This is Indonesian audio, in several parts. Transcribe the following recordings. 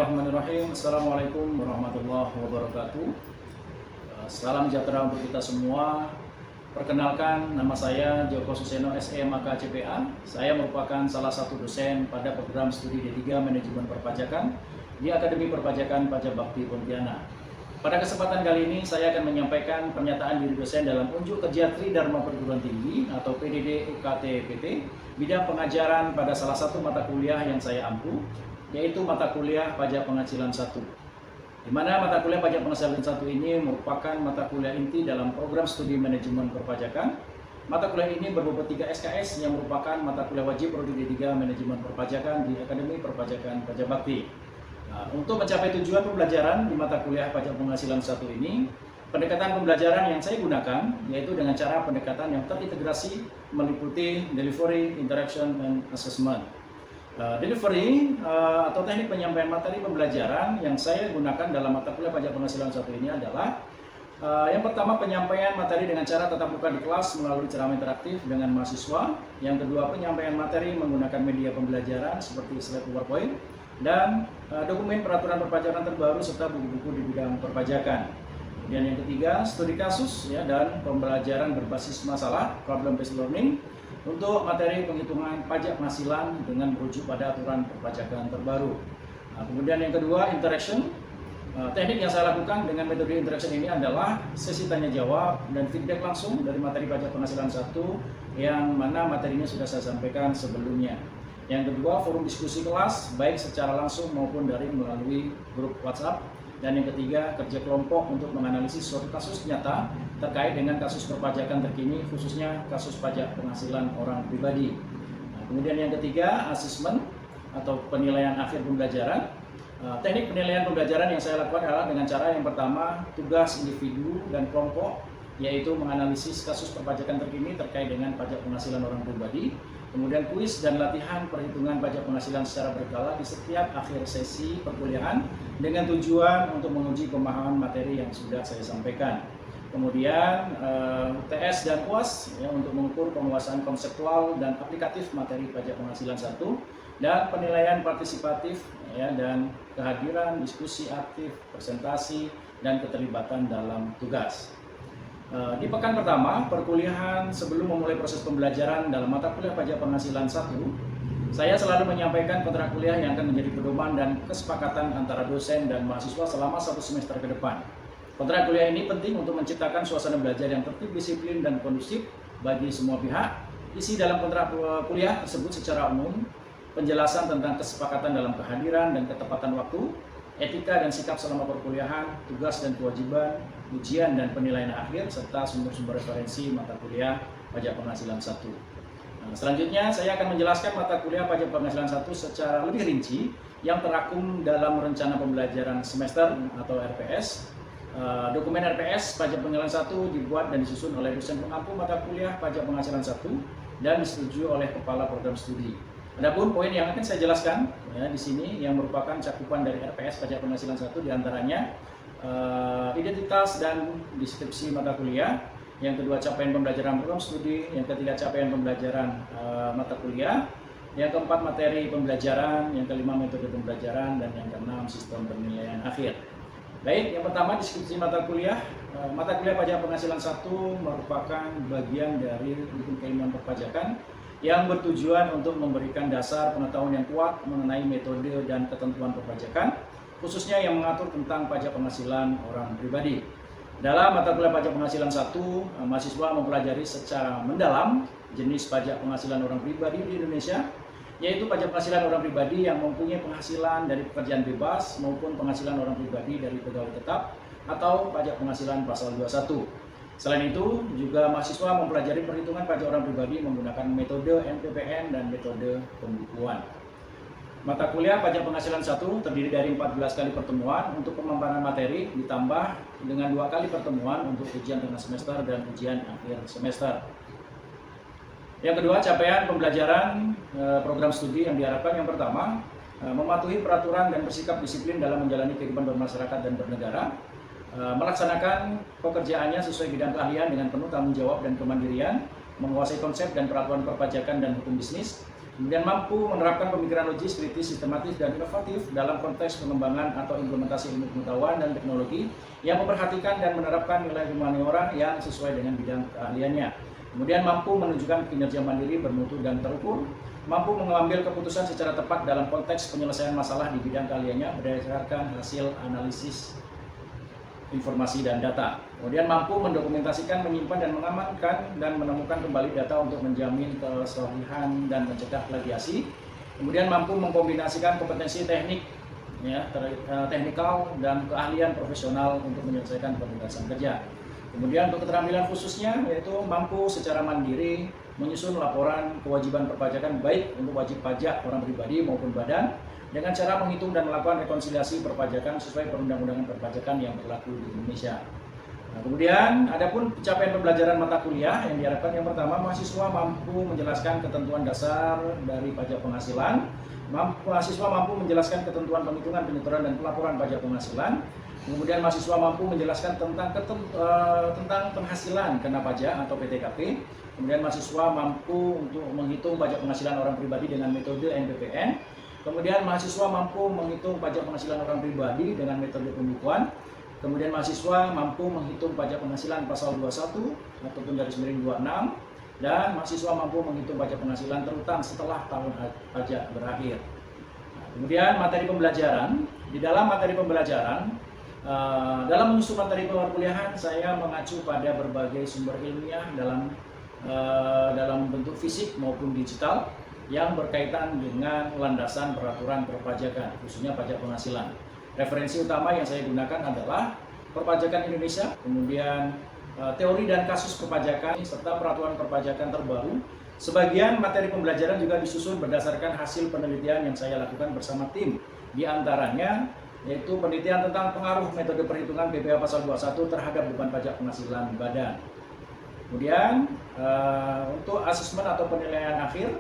Bismillahirrahmanirrahim. Assalamualaikum warahmatullahi wabarakatuh. Salam sejahtera untuk kita semua. Perkenalkan, nama saya Joko Suseno SE Maka CPA. Saya merupakan salah satu dosen pada program studi D3 Manajemen Perpajakan di Akademi Perpajakan Pajak Bakti Pontianak. Pada kesempatan kali ini saya akan menyampaikan pernyataan diri dosen dalam unjuk kerja Tridharma Perguruan Tinggi atau PDD UKT-PT bidang pengajaran pada salah satu mata kuliah yang saya ampu, yaitu mata kuliah Pajak Penghasilan 1. Di mana mata kuliah Pajak Penghasilan 1 ini merupakan mata kuliah inti dalam program studi manajemen perpajakan. Mata kuliah ini berbobot 3 SKS yang merupakan mata kuliah wajib prodi D3 manajemen perpajakan di Akademi Perpajakan Pajak Bakti. Nah, untuk mencapai tujuan pembelajaran di mata kuliah Pajak Penghasilan 1 ini, pendekatan pembelajaran yang saya gunakan yaitu dengan cara pendekatan yang terintegrasi meliputi delivery, interaction, dan assessment. Delivery atau teknik penyampaian materi pembelajaran yang saya gunakan dalam mata kuliah Pajak Penghasilan 1 ini adalah yang pertama, penyampaian materi dengan cara tatap muka di kelas melalui ceramah interaktif dengan mahasiswa. Yang kedua, penyampaian materi menggunakan media pembelajaran seperti slide PowerPoint dan dokumen peraturan perpajakan terbaru serta buku-buku di bidang perpajakan. Kemudian yang ketiga, studi kasus dan pembelajaran berbasis masalah, problem based learning, untuk materi penghitungan pajak penghasilan dengan merujuk pada aturan perpajakan terbaru. Nah, kemudian yang kedua, interaction. Teknik yang saya lakukan dengan metode interaction ini adalah sesi tanya jawab dan feedback langsung dari materi Pajak Penghasilan 1 yang mana materinya sudah saya sampaikan sebelumnya. Yang kedua, forum diskusi kelas baik secara langsung maupun daring melalui grup WhatsApp. Dan yang ketiga, kerja kelompok untuk menganalisis suatu kasus nyata terkait dengan kasus perpajakan terkini, khususnya kasus pajak penghasilan orang pribadi. Nah, kemudian yang ketiga, asesmen atau penilaian akhir pembelajaran. Teknik penilaian pembelajaran yang saya lakukan adalah dengan cara yang pertama, tugas individu dan kelompok, yaitu menganalisis kasus perpajakan terkini terkait dengan pajak penghasilan orang pribadi. Kemudian kuis dan latihan perhitungan pajak penghasilan secara berkala di setiap akhir sesi perkuliahan dengan tujuan untuk menguji pemahaman materi yang sudah saya sampaikan. Kemudian UTS dan UAS untuk mengukur penguasaan konseptual dan aplikatif materi pajak penghasilan 1, dan penilaian partisipatif dan kehadiran diskusi aktif, presentasi, dan keterlibatan dalam tugas. Di pekan pertama perkuliahan sebelum memulai proses pembelajaran dalam mata kuliah Pajak Penghasilan 1, saya selalu menyampaikan kontrak kuliah yang akan menjadi pedoman dan kesepakatan antara dosen dan mahasiswa selama 1 semester ke depan. Kontrak kuliah ini penting untuk menciptakan suasana belajar yang tertib, disiplin, dan kondusif bagi semua pihak. Isi dalam kontrak kuliah tersebut secara umum penjelasan tentang kesepakatan dalam kehadiran dan ketepatan waktu, etika dan sikap selama perkuliahan, tugas dan kewajiban, ujian dan penilaian akhir, serta sumber-sumber referensi mata kuliah Pajak Penghasilan 1. Nah, selanjutnya saya akan menjelaskan mata kuliah Pajak Penghasilan 1 secara lebih rinci yang terangkum dalam rencana pembelajaran semester atau RPS. Dokumen RPS Pajak Penghasilan 1 dibuat dan disusun oleh dosen pengampu mata kuliah Pajak Penghasilan 1 dan disetujui oleh kepala program studi. Adapun poin yang akan saya jelaskan di sini yang merupakan cakupan dari RPS Pajak Penghasilan 1 diantaranya identitas dan deskripsi mata kuliah, yang kedua capaian pembelajaran program studi, yang ketiga capaian pembelajaran mata kuliah, yang keempat materi pembelajaran, yang kelima metode pembelajaran, dan yang keenam sistem penilaian akhir. Baik, yang pertama deskripsi mata kuliah. Mata kuliah Pajak Penghasilan 1 merupakan bagian dari hukum keilmuan perpajakan yang bertujuan untuk memberikan dasar pengetahuan yang kuat mengenai metode dan ketentuan perpajakan, khususnya yang mengatur tentang pajak penghasilan orang pribadi. Dalam mata kuliah Pajak Penghasilan 1, mahasiswa mempelajari secara mendalam jenis pajak penghasilan orang pribadi di Indonesia, yaitu pajak penghasilan orang pribadi yang mempunyai penghasilan dari pekerjaan bebas maupun penghasilan orang pribadi dari pegawai tetap atau pajak penghasilan pasal 21. Selain itu, juga mahasiswa mempelajari perhitungan pajak orang pribadi menggunakan metode NPPN dan metode pembukuan. Mata kuliah Pajak Penghasilan 1 terdiri dari 14 kali pertemuan untuk pemaparan materi, ditambah dengan 2 kali pertemuan untuk ujian tengah semester dan ujian akhir semester. Yang kedua, capaian pembelajaran program studi yang diharapkan yang pertama, mematuhi peraturan dan bersikap disiplin dalam menjalani kehidupan bermasyarakat dan bernegara, melaksanakan pekerjaannya sesuai bidang keahlian dengan penuh tanggung jawab dan kemandirian, menguasai konsep dan peraturan perpajakan dan hukum bisnis, kemudian mampu menerapkan pemikiran logis, kritis, sistematis, dan inovatif dalam konteks pengembangan atau implementasi ilmu pengetahuan dan teknologi yang memperhatikan dan menerapkan nilai humaniora yang sesuai dengan bidang keahliannya. Kemudian mampu menunjukkan kinerja mandiri, bermutu, dan terukur, mampu mengambil keputusan secara tepat dalam konteks penyelesaian masalah di bidang keahliannya berdasarkan hasil analisis informasi dan data. Kemudian mampu mendokumentasikan, menyimpan, dan mengamankan dan menemukan kembali data untuk menjamin kesahihan dan mencegah plagiasi. Kemudian mampu mengkombinasikan kompetensi teknik, teknikal dan keahlian profesional untuk menyelesaikan penugasan kerja. Kemudian untuk keterampilan khususnya yaitu mampu secara mandiri menyusun laporan kewajiban perpajakan baik untuk wajib pajak orang pribadi maupun badan dengan cara menghitung dan melakukan rekonsiliasi perpajakan sesuai perundang-undangan perpajakan yang berlaku di Indonesia. Nah, kemudian adapun pencapaian pembelajaran mata kuliah yang diharapkan, yang pertama, mahasiswa mampu menjelaskan ketentuan dasar dari pajak penghasilan, mahasiswa mampu menjelaskan ketentuan penghitungan, penyetoran, dan pelaporan pajak penghasilan. Kemudian mahasiswa mampu menjelaskan tentang penghasilan kena pajak atau PTKP. Kemudian mahasiswa mampu untuk menghitung pajak penghasilan orang pribadi dengan metode NPPN. Kemudian mahasiswa mampu menghitung pajak penghasilan orang pribadi dengan metode pembukuan. Kemudian mahasiswa mampu menghitung pajak penghasilan pasal 21 ataupun garis miring 26. Dan mahasiswa mampu menghitung pajak penghasilan terutang setelah tahun pajak berakhir. Nah, kemudian materi pembelajaran. Di dalam materi pembelajaran, dalam menyusun materi perkuliahan, saya mengacu pada berbagai sumber ilmiah dalam bentuk fisik maupun digital yang berkaitan dengan landasan peraturan perpajakan, khususnya pajak penghasilan. Referensi utama yang saya gunakan adalah Perpajakan Indonesia, kemudian teori dan kasus perpajakan, serta peraturan perpajakan terbaru. Sebagian materi pembelajaran juga disusun berdasarkan hasil penelitian yang saya lakukan bersama tim, di antaranya yaitu penelitian tentang pengaruh metode perhitungan PPh pasal 21 terhadap beban pajak penghasilan badan. Kemudian untuk asesmen atau penilaian akhir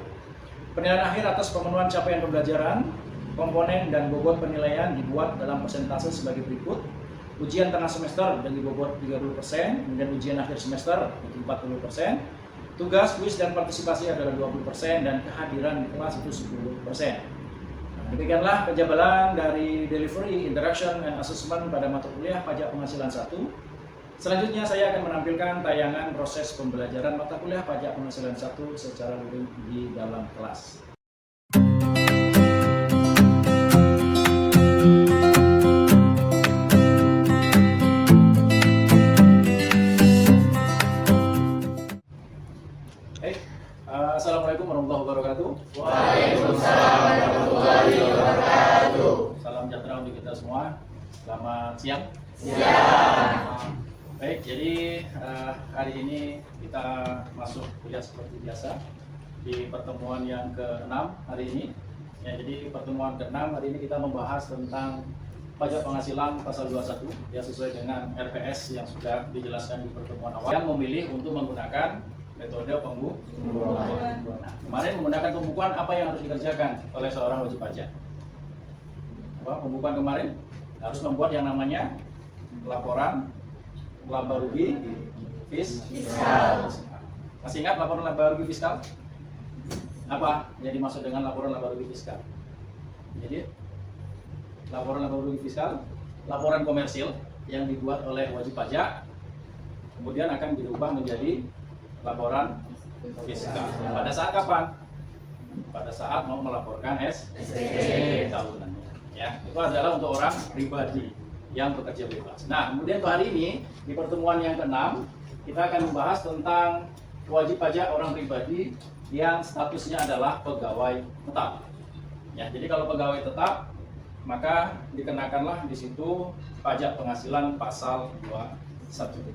atas pemenuhan capaian pembelajaran, komponen dan bobot penilaian dibuat dalam persentase sebagai berikut. Ujian tengah semester bagi bobot 30%, kemudian ujian akhir semester itu 40%, tugas, kuis, dan partisipasi adalah 20%, dan kehadiran di kelas itu 10%. Demikianlah penjabaran dari delivery, interaction, and assessment pada mata kuliah pajak penghasilan 1. Selanjutnya saya akan menampilkan tayangan proses pembelajaran mata kuliah pajak penghasilan 1 secara luring di dalam kelas. Assalamualaikum warahmatullahi wabarakatuh. Waalaikumsalam warahmatullahi wabarakatuh. Salam sejahtera untuk kita semua. Selamat siang. Siang. Baik, jadi hari ini kita masuk kuliah seperti biasa di pertemuan yang ke-6 hari ini. Ya, jadi pertemuan ke-6 hari ini kita membahas tentang pajak penghasilan pasal 21 ya, sesuai dengan RPS yang sudah dijelaskan di pertemuan awal, yang memilih untuk menggunakan metode pembukuan. Nah, kemarin menggunakan pembukuan, apa yang harus dikerjakan oleh seorang wajib pajak? Pembukuan kemarin harus membuat yang namanya laporan laba rugi fiskal. Masih ingat laporan laba rugi fiskal? Apa yang dimaksud dengan laporan laba rugi fiskal? Jadi laporan laba rugi fiskal, laporan komersil yang dibuat oleh wajib pajak, kemudian akan dirubah menjadi laporan fiskal. Pada saat kapan? Pada saat mau melaporkan SPT tahunan. Ya, itu adalah untuk orang pribadi yang bekerja bebas. Nah, kemudian untuk hari ini di pertemuan yang ke-6 kita akan membahas tentang wajib pajak orang pribadi yang statusnya adalah pegawai tetap. Ya, jadi kalau pegawai tetap maka dikenakanlah di situ pajak penghasilan pasal 21.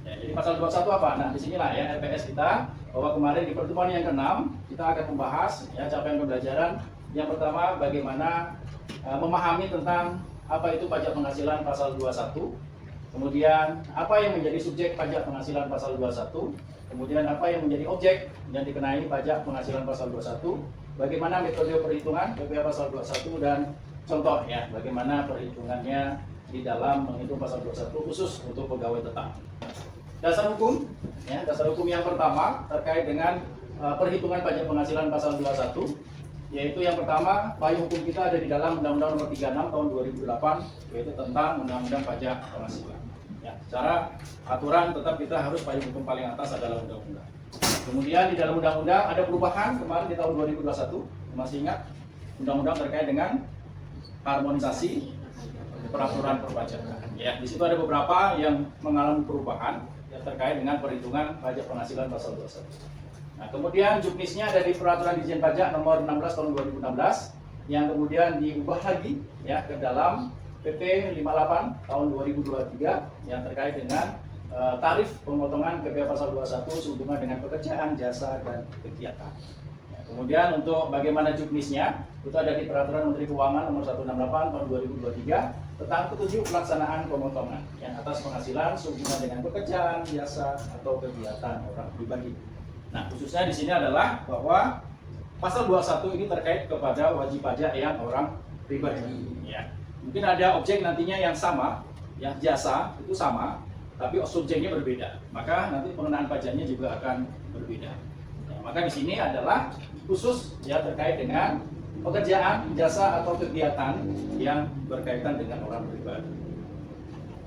Ya, jadi pasal 21 apa? Nah, disinilah ya RPS kita, bahwa kemarin di pertemuan yang ke-6 kita akan membahas ya capaian pembelajaran. Yang pertama, bagaimana memahami tentang apa itu pajak penghasilan pasal 21. Kemudian apa yang menjadi subjek pajak penghasilan pasal 21. Kemudian apa yang menjadi objek yang dikenai pajak penghasilan pasal 21. Bagaimana metode perhitungan PPh pasal 21 dan contoh ya bagaimana perhitungannya di dalam menghitung pasal 21 khusus untuk pegawai tetap. Dasar hukum, ya, dasar hukum yang pertama terkait dengan perhitungan pajak penghasilan pasal 21, yaitu yang pertama, payung hukum kita ada di dalam Undang-Undang Nomor 36 Tahun 2008, yaitu tentang Undang-Undang Pajak Penghasilan. Ya, secara aturan tetap kita harus payung hukum paling atas adalah undang-undang. Kemudian di dalam undang-undang ada perubahan kemarin di tahun 2021, masih ingat, undang-undang terkait dengan harmonisasi peraturan perpajakan. Ya, di situ ada beberapa yang mengalami perubahan yang terkait dengan perhitungan pajak penghasilan pasal 21. Nah, kemudian juknisnya ada di Peraturan Dirjen Pajak Nomor 16 Tahun 2016 yang kemudian diubah lagi ya ke dalam PP 58 Tahun 2023 yang terkait dengan tarif pemotongan PPh pasal 21 sehubungan dengan pekerjaan, jasa, dan kegiatan. Ya, kemudian untuk bagaimana juknisnya itu ada di Peraturan Menteri Keuangan Nomor 168 Tahun 2023 tentang petunjuk pelaksanaan pemotongan yang atas penghasilan sehubungan dengan pekerjaan, jasa, atau kegiatan orang pribadi. Nah, khususnya di sini adalah bahwa pasal 21 ini terkait kepada wajib pajak yang orang pribadi. Ya. Mungkin ada objek nantinya yang sama, yang jasa itu sama, tapi subjeknya berbeda. Maka nanti pengenaan pajaknya juga akan berbeda. Ya, maka di sini adalah khusus ya terkait dengan pekerjaan, jasa, atau kegiatan yang berkaitan dengan orang pribadi.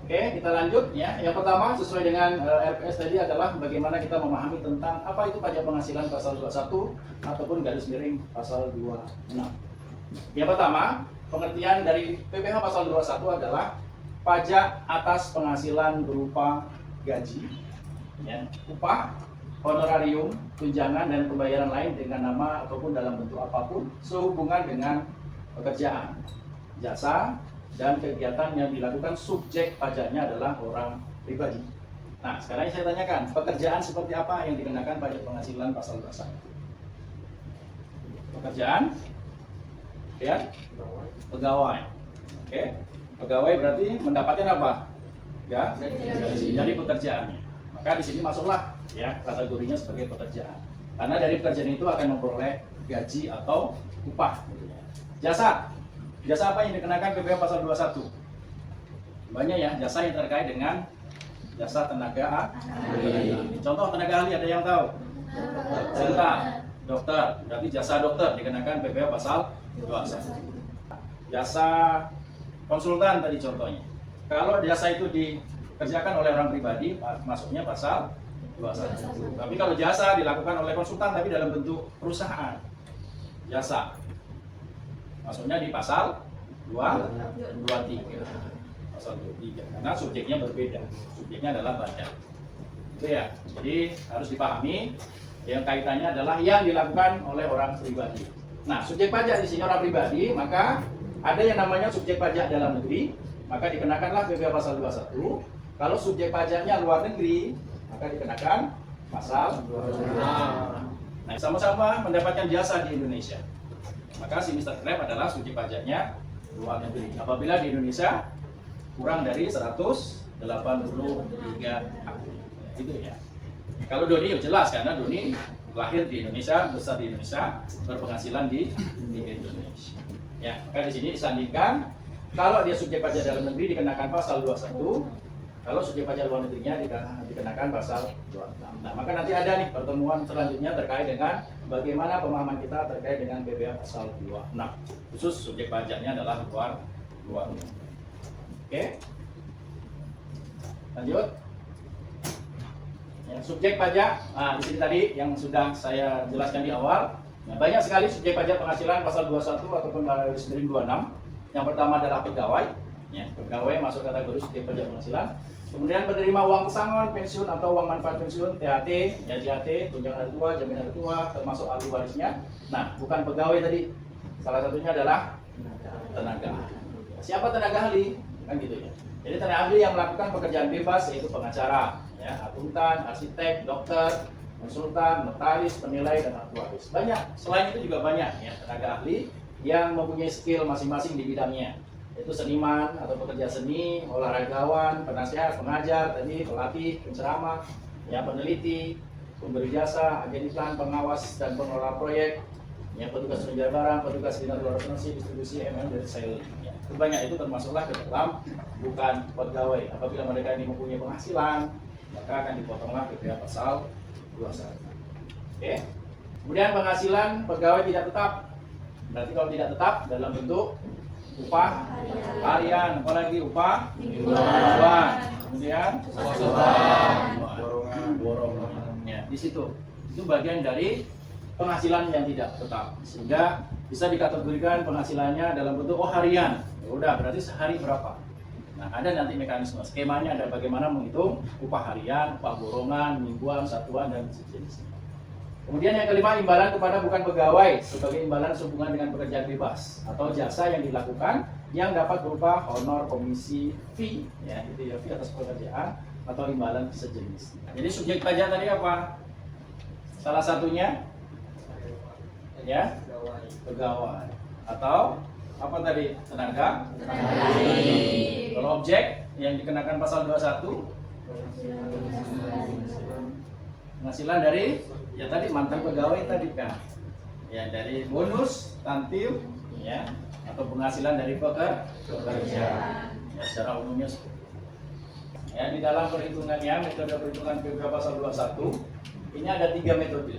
Oke, kita lanjut ya. Yang pertama sesuai dengan RPS tadi adalah bagaimana kita memahami tentang apa itu pajak penghasilan pasal 21 ataupun garis miring pasal 26. Yang pertama, pengertian dari PPh pasal 21 adalah pajak atas penghasilan berupa gaji, ya, upah, honorarium, tunjangan, dan pembayaran lain dengan nama ataupun dalam bentuk apapun sehubungan dengan pekerjaan, jasa, dan kegiatan yang dilakukan subjek pajaknya adalah orang pribadi. Nah, sekarang saya tanyakan, pekerjaan seperti apa yang dikenakan pajak penghasilan pasal 21? Pekerjaan, ya, pegawai. Oke, pegawai berarti mendapatkan apa? Ya, dari pekerjaannya. Maka di sini masuklah ya kategorinya sebagai pekerjaan. Karena dari pekerjaan itu akan memperoleh gaji atau upah. Jasa. Jasa apa yang dikenakan PPh pasal 21? Banyak ya, jasa yang terkait dengan jasa tenaga ahli. Contoh tenaga ahli ada yang tahu? Dokter. Berarti jasa dokter dikenakan PPh pasal 21. Jasa konsultan tadi contohnya. Kalau jasa itu dikerjakan oleh orang pribadi, masuknya pasal 21. Tapi kalau jasa dilakukan oleh konsultan tapi dalam bentuk perusahaan, jasa, masuknya di pasal 23. Pasal 23. Karena subjeknya berbeda. Subjeknya adalah badan. Itu ya. Jadi harus dipahami yang kaitannya adalah yang dilakukan oleh orang pribadi. Nah, subjek pajak di sini orang pribadi, maka ada yang namanya subjek pajak dalam negeri, maka dikenakanlah PPh pasal 21. Kalau subjek pajaknya luar negeri, maka dikenakan pasal 26. Nah, sama-sama mendapatkan jasa di Indonesia. Maka si Mr. Krab adalah subjek pajaknya luar negeri. Apabila di Indonesia kurang dari 183 akun. Gitu ya. Kalau Doni ya jelas karena Doni lahir di Indonesia, besar di Indonesia, berpenghasilan di Indonesia. Ya, maka di sini disandingkan kalau dia subjek pajak dalam negeri dikenakan pasal 21, kalau subjek pajak luar negerinya dikenakan pasal 26. Nah, maka nanti ada nih pertemuan selanjutnya terkait dengan bagaimana pemahaman kita terkait dengan PPh pasal 26. Khusus subjek pajaknya adalah luar negeri. Oke. Lanjut. Ya, subjek pajak, nah di sini tadi yang sudah saya jelaskan di awal. Nah, banyak sekali subjek pajak penghasilan pasal 21 ataupun garis miring 26. Yang pertama adalah pegawai. Ya, pegawai masuk kategori subjek pajak penghasilan. Kemudian penerima uang pesangon, pensiun atau uang manfaat pensiun, THT, ya THT, tunjangan hari tua, jaminan hari tua, termasuk ahli warisnya. Nah, bukan pegawai tadi. Salah satunya adalah tenaga ahli. Siapa tenaga ahli? Kan gitu ya. Jadi tenaga ahli yang melakukan pekerjaan bebas yaitu pengacara, ya, akuntan, arsitek, dokter, konsultan, notaris, penilai, dan aktuaris. Banyak. Selain itu juga banyak ya tenaga ahli yang mempunyai skill masing-masing di bidangnya. Itu seniman atau pekerja seni, olahragawan, penasihat, pengajar, tadi pelatih, penceramah, ya peneliti, pemberi jasa, agen iklan, pengawas dan pengelola proyek, ya petugas penjual barang, petugas dinas luar negeri, distribusi, dan reselling. Ya, banyak itu termasuklah ke dalam bukan pegawai. Apabila mereka ini mempunyai penghasilan, maka akan dipotonglah PPh pasal 21. Oke. Kemudian penghasilan pegawai tidak tetap. Berarti kalau tidak tetap dalam bentuk upah harian, apalagi upah mingguan, kemudian borongan. Ya, di situ. Itu bagian dari penghasilan yang tidak tetap. Sehingga bisa dikategorikan penghasilannya dalam bentuk harian. Ya udah, berarti sehari berapa? Nah, ada nanti mekanisme skemanya, ada bagaimana menghitung upah harian, upah borongan, mingguan, satuan dan sejenisnya. Kemudian yang kelima, imbalan kepada bukan pegawai sebagai imbalan sehubungan dengan pekerjaan bebas atau jasa yang dilakukan yang dapat berupa honor, komisi, fee, ya itu ya fee atas pekerjaan atau imbalan sejenis. Jadi subjek pajak tadi apa? Salah satunya ya pegawai atau apa tadi? Tenaga. Kalau objek yang dikenakan pasal 21 penghasilan dari ya tadi mantan pegawai tadi kan, ya dari bonus, tantium, ya atau penghasilan dari pekerja, ya secara umumnya seperti itu. Ya di dalam perhitungannya metode perhitungan PPh pasal 21 ini ada 3 metode,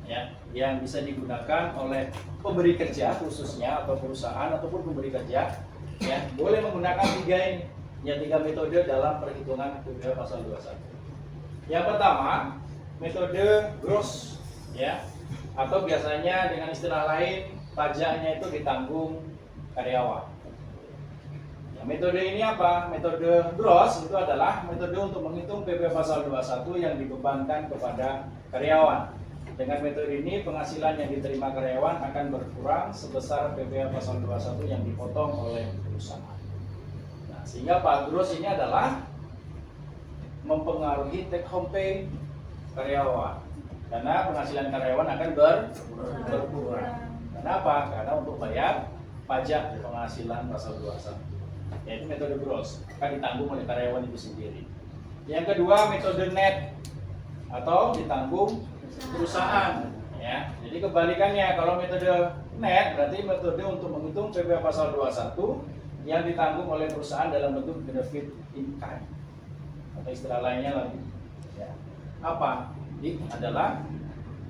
ya yang bisa digunakan oleh pemberi kerja khususnya atau perusahaan ataupun pemberi kerja, ya boleh menggunakan 3 ini, ya 3 metode dalam perhitungan PPh pasal 21. Yang pertama metode gross, ya atau biasanya dengan istilah lain pajaknya itu ditanggung karyawan. Ya, metode ini apa? Metode gross itu adalah metode untuk menghitung PPh pasal 21 yang dibebankan kepada karyawan. Dengan metode ini penghasilan yang diterima karyawan akan berkurang sebesar PPh pasal 21 yang dipotong oleh perusahaan. Nah, sehingga Pak gross ini adalah mempengaruhi take home pay karyawan, karena penghasilan karyawan akan berkurang. Kenapa? Karena untuk bayar pajak penghasilan pasal 21, yaitu metode gross, akan ditanggung oleh karyawan itu sendiri. Yang kedua metode net atau ditanggung perusahaan, ya. Jadi kebalikannya, kalau metode net berarti metode untuk menghitung PPh pasal 21 yang ditanggung oleh perusahaan dalam bentuk benefit in kind atau istilah lainnya lagi, ya. Apa? Ini adalah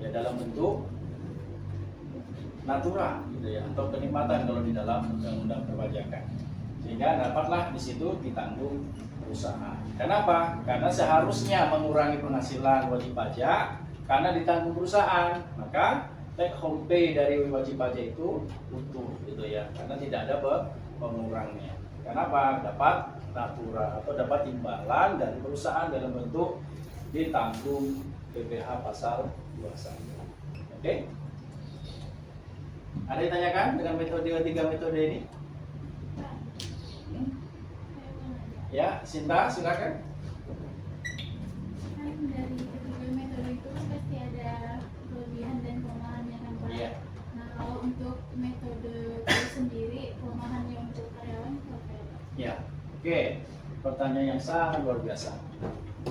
ya dalam bentuk natura gitu ya, atau kenikmatan kalau di dalam undang-undang perpajakan. Sehingga dapatlah di situ ditanggung perusahaan. Kenapa? Karena seharusnya mengurangi penghasilan wajib pajak karena ditanggung perusahaan, maka take home pay dari wajib pajak itu utuh gitu ya, karena tidak ada pengurangnya. Kenapa? Dapat natura atau dapat imbalan dari perusahaan dalam bentuk ditanggung PPh pasal 21. Oke? Ada yang tanyakan dengan metode 3 metode ini? Ya, Sinta, silakan. Kan dari ketiga metode itu kan pasti ada kelebihan dan kelemahannya kan Pak? Iya. Nah kalau untuk metode itu sendiri kelemahannya untuk karyawan itu apa ya Pak? Ya, oke. Pertanyaan yang sangat luar biasa.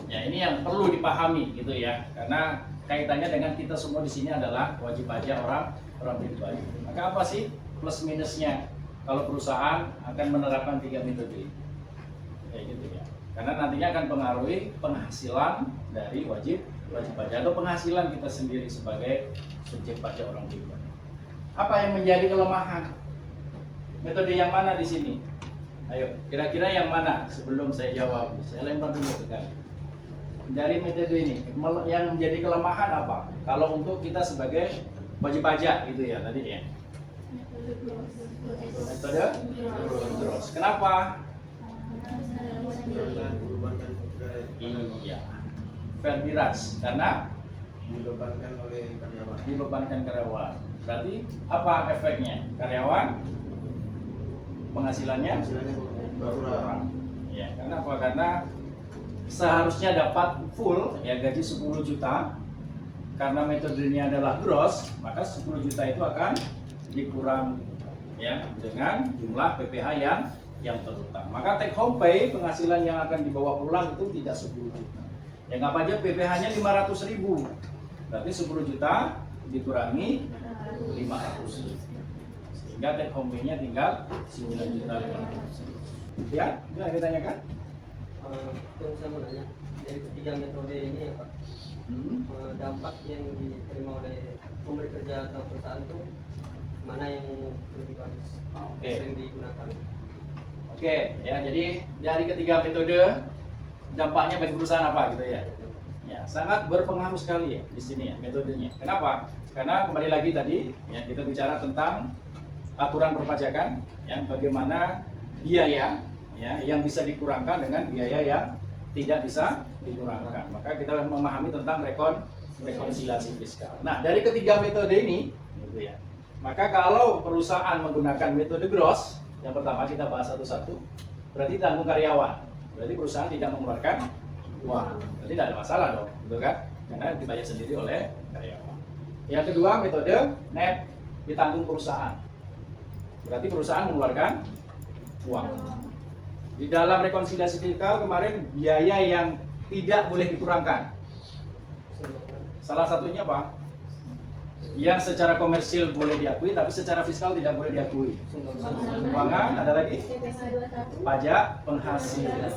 Ya, ini yang perlu dipahami gitu ya, karena kaitannya dengan kita semua di sini adalah wajib pajak orang pribadi. Maka apa sih plus minusnya kalau perusahaan akan menerapkan 3 metode ini? Kayak gitu ya. Karena nantinya akan pengaruhi penghasilan dari wajib pajak atau penghasilan kita sendiri sebagai subjek pajak orang pribadi. Apa yang menjadi kelemahan? Metode yang mana di sini? Ayo, kira-kira yang mana sebelum saya jawab? Saya lempar dulu ke kalian. Dari metode ini, yang menjadi kelemahan apa? Kalau untuk kita sebagai wajib pajak gitu ya tadi ya. Metode gross. Kenapa? Iya. Fair miras karena dibebankan karyawan. Berarti apa efeknya? Karyawan penghasilannya berkurang. Ya, karena apa? Karena seharusnya dapat full ya gaji 10 juta. Karena metodenya adalah gross, maka 10 juta itu akan dikurang ya dengan jumlah PPh yang terutang. Maka take home pay penghasilan yang akan dibawa pulang itu tidak 10 juta. Yang apa aja PPh-nya 500.000. Berarti 10 juta dikurangi 500. Sehingga take home pay-nya tinggal 9.500.000. Ya, itu yang ditanyakan? Yang saya mau nanya, dari ketiga metode ini ya Pak, dampak yang diterima oleh pemberi kerja atau perusahaan itu mana yang lebih bagus, Oke. sering digunakan? Oke, ya jadi dari ketiga metode dampaknya bagi perusahaan apa gitu ya? Ya, sangat berpengaruh sekali ya di sini ya metodenya. Kenapa? Karena kembali lagi tadi ya kita bicara tentang aturan perpajakan, yang bagaimana biaya ya yang bisa dikurangkan dengan biaya yang tidak bisa dikurangkan. Maka kita memahami tentang rekonsiliasi fiskal. Nah, dari ketiga metode ini, gitu ya. Maka kalau perusahaan menggunakan metode gross, yang pertama kita bahas satu-satu, berarti tanggung karyawan. Berarti perusahaan tidak mengeluarkan uang. Berarti tidak ada masalah dong, gitu kan? Karena dibayar sendiri oleh karyawan. Yang kedua, metode net, ditanggung perusahaan. Berarti perusahaan mengeluarkan uang. Di dalam rekonsiliasi fiskal kemarin biaya yang tidak boleh dikurangkan. Salah satunya apa? Yang secara komersil boleh diakui, tapi secara fiskal tidak boleh diakui. Keuangan, ada lagi? Pajak penghasilan.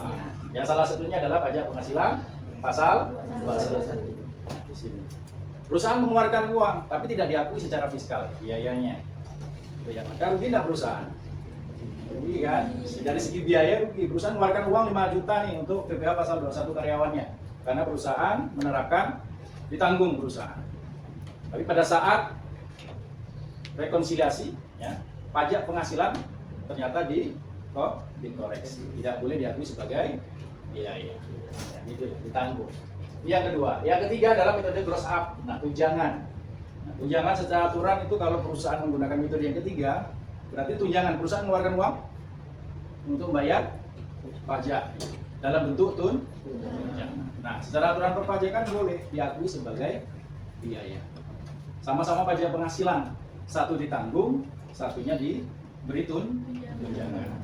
Yang salah satunya adalah pajak penghasilan, pasal 21. Di sini. Perusahaan mengeluarkan uang, tapi tidak diakui secara fiskal biayanya. Maka rugi tidak perusahaan? Rugi kan? Dari segi biaya rugi. Perusahaan mengeluarkan uang 5 juta nih untuk PPh pasal 21 karyawannya. Karena perusahaan menerapkan ditanggung perusahaan. Tapi pada saat rekonsiliasi, ya, pajak penghasilan ternyata dikoreksi, tidak boleh diakui sebagai biaya. Ya, gitu ya, ditanggung. Yang kedua, yang ketiga adalah metode gross up. Nah, tunjangan. Nah, tunjangan secara aturan itu kalau perusahaan menggunakan metode yang ketiga, berarti tunjangan perusahaan mengeluarkan uang untuk membayar pajak dalam bentuk tunjangan. Nah, secara aturan perpajakan boleh diakui sebagai biaya. Sama-sama pajak penghasilan, satu ditanggung, satunya diberi tunjangan.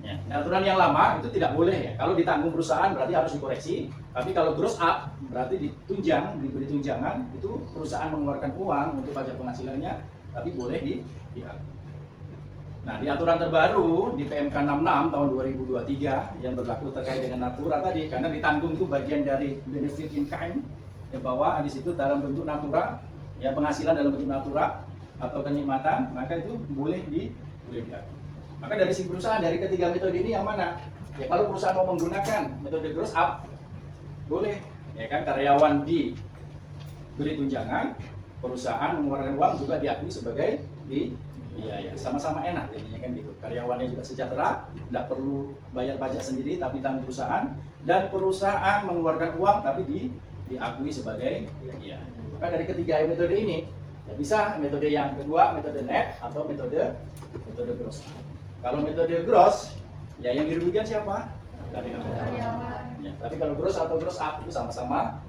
Ya, aturan yang lama itu tidak boleh ya. Kalau ditanggung perusahaan berarti harus dikoreksi. Tapi kalau gross up berarti ditunjang, diberi tunjangan, itu perusahaan mengeluarkan uang untuk pajak penghasilannya, tapi boleh diakui. Nah, di aturan terbaru di PMK 66 tahun 2023 yang berlaku terkait dengan natura tadi, karena ditanggung itu bagian dari benefit in kind, ya bahwa di situ dalam bentuk natura, ya penghasilan dalam bentuk natura atau kenikmatan, maka itu boleh diakui. Maka dari segi perusahaan, dari ketiga metode ini yang mana? Ya kalau perusahaan mau menggunakan metode gross up, boleh. Ya kan, karyawan diberi tunjangan, perusahaan mengeluarkan uang juga diakui sebagai biaya. Sama-sama enak jadinya kan gitu. Karyawannya juga sejahtera, tidak perlu bayar pajak sendiri tapi tanggung perusahaan, dan perusahaan mengeluarkan uang tapi diakui sebagai biaya. Maka dari ketiga metode ini, ya bisa metode yang kedua, metode net atau metode gross. Kalau metode gross, ya yang dirugikan siapa? Karyawan. Ya, tapi kalau gross atau gross up itu sama-sama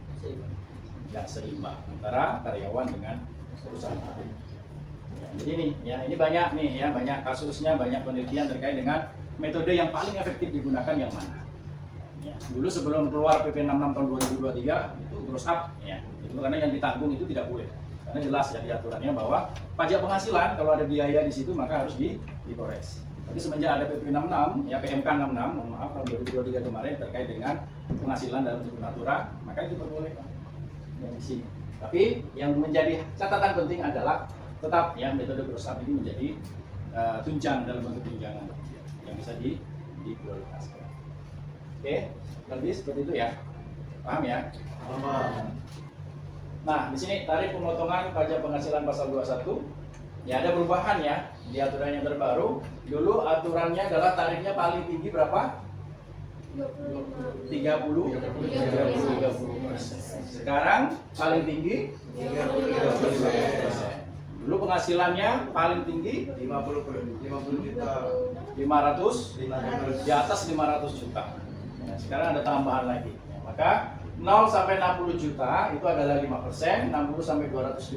nggak seimbang antara karyawan dengan perusahaan. Ya, jadi ini banyak nih ya, banyak kasusnya, banyak penelitian terkait dengan metode yang paling efektif digunakan yang mana. Ya, dulu sebelum keluar PP 66 tahun 2023 itu gross up, ya, itu karena yang ditanggung itu tidak boleh. Karena jelas ya di aturannya bahwa pajak penghasilan kalau ada biaya di situ maka harus dikoreksi. Tapi semenjak ada PP 66, ya PMK 66, mohon maaf tahun 2023 kemarin terkait dengan penghasilan dalam bentuk natura, maka itu diperbolehkan ya, di sini. Tapi yang menjadi catatan penting adalah tetap ya metode gross up ini menjadi tunjang dalam bentuk tunjangan yang bisa diprioritaskan. Oke, lebih seperti itu ya, paham ya? Paham. Nah, di sini tarif pemotongan pajak penghasilan pasal 21. Ya ada perubahan ya di aturan yang terbaru. Dulu aturannya adalah tarifnya paling tinggi berapa? 30. Sekarang paling tinggi 30%. Dulu penghasilannya paling tinggi 50 juta. 500, di atas 500 juta. Nah, sekarang ada tambahan lagi. Ya, maka 0 sampai 60 juta itu adalah 5%, 60 sampai 250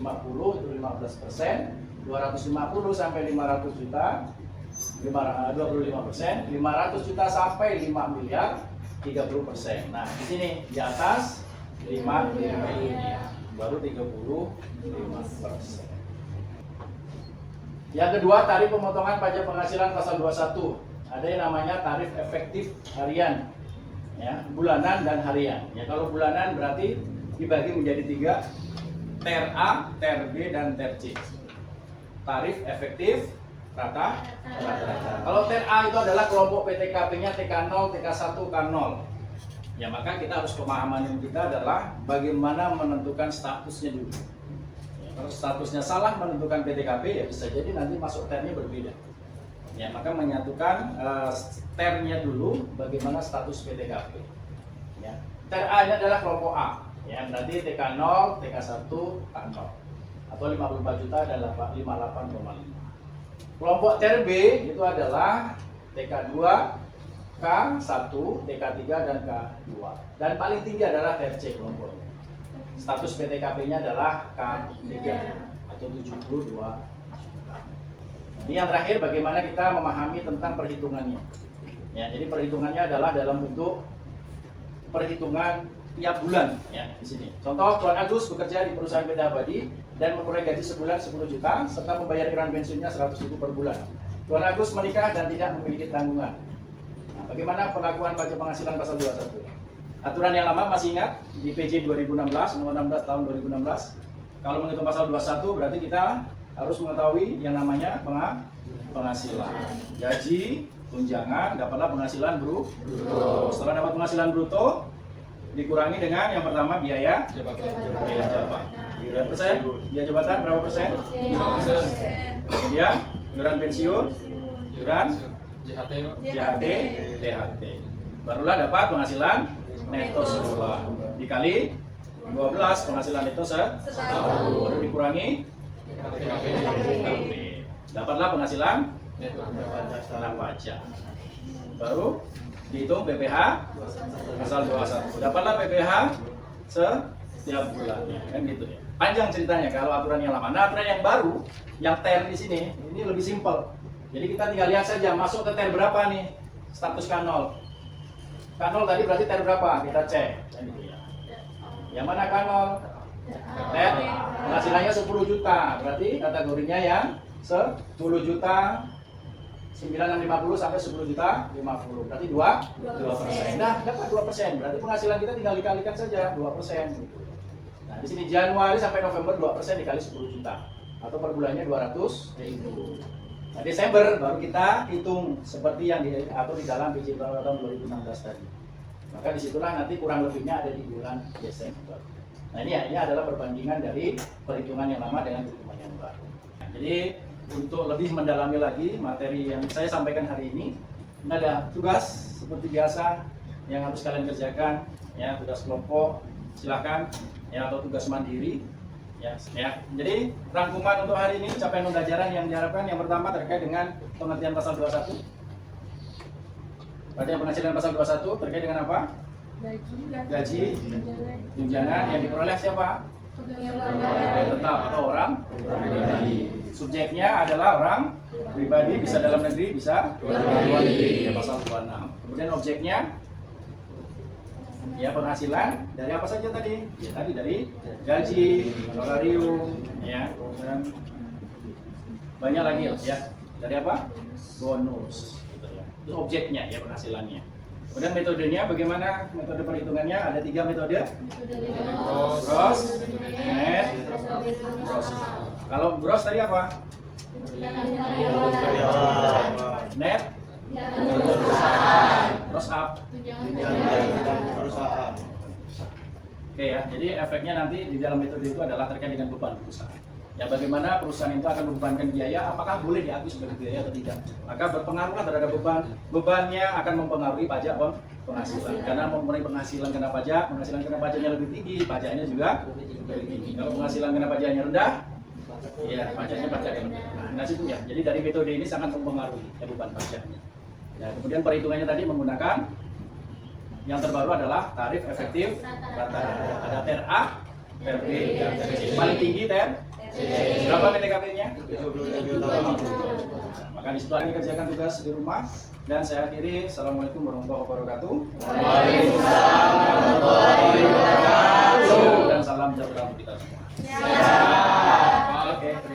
itu 15%, 250 sampai 500 juta 25%, 500 juta sampai 5 miliar 30%. Nah, di sini di atas 5 miliar baru 35%. Yang kedua, tarif pemotongan pajak penghasilan pasal 21. Ada yang namanya tarif efektif harian. ya, bulanan dan harian. Ya, kalau bulanan berarti dibagi menjadi 3, TER A, TER B, dan TER C. Tarif efektif rata. Kalau TER A itu adalah kelompok PTKP-nya TK0, TK1, K0. Ya, maka kita harus pemahaman kita adalah bagaimana menentukan statusnya dulu. Ya, kalau statusnya salah menentukan PTKP ya bisa jadi nanti masuk TER-nya berbeda. Ya, maka menyatukan TER-nya dulu bagaimana status PTKP. Ya. TER A ini adalah kelompok A. Ya, berarti TK0, TK1, K0 atau 54 juta dan 58,5. Kelompok TER B itu adalah TK2, K1, TK3 dan K2. Dan paling tinggi adalah TER C kelompoknya. Status PTKP-nya adalah K3 atau 72. Ini yang terakhir bagaimana kita memahami tentang perhitungannya. Ya, jadi perhitungannya adalah dalam bentuk perhitungan tiap bulan ya di sini. Contoh Tuan Agus bekerja di perusahaan PT Abadi dan memperoleh gaji sebulan 10 juta serta membayar iuran pensiunnya 100.000 per bulan. Tuan Agus menikah dan tidak memiliki tanggungan. Nah, bagaimana perlakuan pajak penghasilan pasal 21? Aturan yang lama masih ingat di PJ 2016 nomor 16 tahun 2016. Kalau menghitung pasal 21 berarti kita harus mengetahui yang namanya penghasilan. Gaji, tunjangan, dapatlah penghasilan bruto. Setelah dapat penghasilan bruto, dikurangi dengan yang pertama biaya jabatan. Berapa persen? Biaya jabatan berapa persen? 5%. Kemudian iuran pensiun, iuran JHT, THT. Barulah dapat penghasilan neto sebulan. Dikali 12 penghasilan neto setahun. Baru dikurangi dapatlah penghasilan tanpa pajak. Baru dihitung PPh pasal 21. Dapatlah PPh setiap bulannya, kan gitu ya. Panjang ceritanya kalau aturan yang lama. Nah, aturan yang baru, yang TER di sini, ini lebih simpel. Jadi kita tinggal lihat saja masuk ke TER berapa nih status K0. K0 tadi berarti TER berapa? Kita cek. Kan gitu ya. Yang mana K0? TER penghasilannya 10 juta, berarti kategorinya yang 10 juta 9.650 sampai 10 juta 50, berarti 2%. Nah, dapat 2%, berarti penghasilan kita tinggal dikalikan saja 2%. Nah, di sini Januari sampai November 2% dikali 10 juta atau per bulannya 200.000. Nah, Desember baru kita hitung seperti yang diatur di dalam PJ tahun 2016 tadi. Maka disitulah nanti kurang lebihnya ada di bulan Desember. Nah, ini adalah perbandingan dari perhitungan yang lama dengan perhitungan yang baru. Nah, jadi untuk lebih mendalami lagi materi yang saya sampaikan hari ini ada tugas seperti biasa yang harus kalian kerjakan, ya, tugas kelompok silakan, ya, atau tugas mandiri, ya. Jadi rangkuman untuk hari ini capaian pembelajaran yang diharapkan yang pertama terkait dengan pengertian pasal 21. Pengertian penghasilan pasal 21 terkait dengan apa? Gaji, tunjangan yang diperoleh siapa? Pegawai tetap atau orang pribadi. Subjeknya adalah orang pribadi, bisa dalam negeri, bisa luar negeri, ya, pasal 26. Kemudian objeknya ya penghasilan dari apa saja tadi? Ya, tadi dari gaji, honorarium, ya, dan banyak lagi ya. Dari apa? Bonus, gitu ya. Itu objeknya ya penghasilannya. Kemudian metodenya bagaimana? Metode perhitungannya ada 3 metode. Gross, net, gross. Kalau gross tadi apa? Net, gross up. Oke ya, jadi efeknya nanti di dalam metode itu adalah terkait dengan beban perusahaan. Ya, bagaimana perusahaan itu akan membebankan biaya, apakah boleh diakui sebagai biaya atau tidak. Maka berpengaruh terhadap beban. Bebannya akan mempengaruhi pajak penghasilan. Karena mempunyai penghasilan kena pajak, penghasilan kena pajaknya lebih tinggi, pajaknya juga lebih tinggi. Kalau penghasilan kena pajaknya rendah, ya pajaknya pajak yang lebih rendah. Nah, situ ya. Jadi dari metode ini sangat mempengaruhi ya, beban pajaknya. Ya, kemudian perhitungannya tadi menggunakan yang terbaru adalah tarif efektif rata. Ada TER A, TER B, dan TER C. Paling tinggi TER. Berapa PTKP-nya? 70 juta. Maka di situ ini kerjakan tugas di rumah dan saya akhiri. Assalamualaikum warahmatullahi wabarakatuh. Waalaikumsalam warahmatullahi wabarakatuh. Dan salam sejahtera untuk kita semua.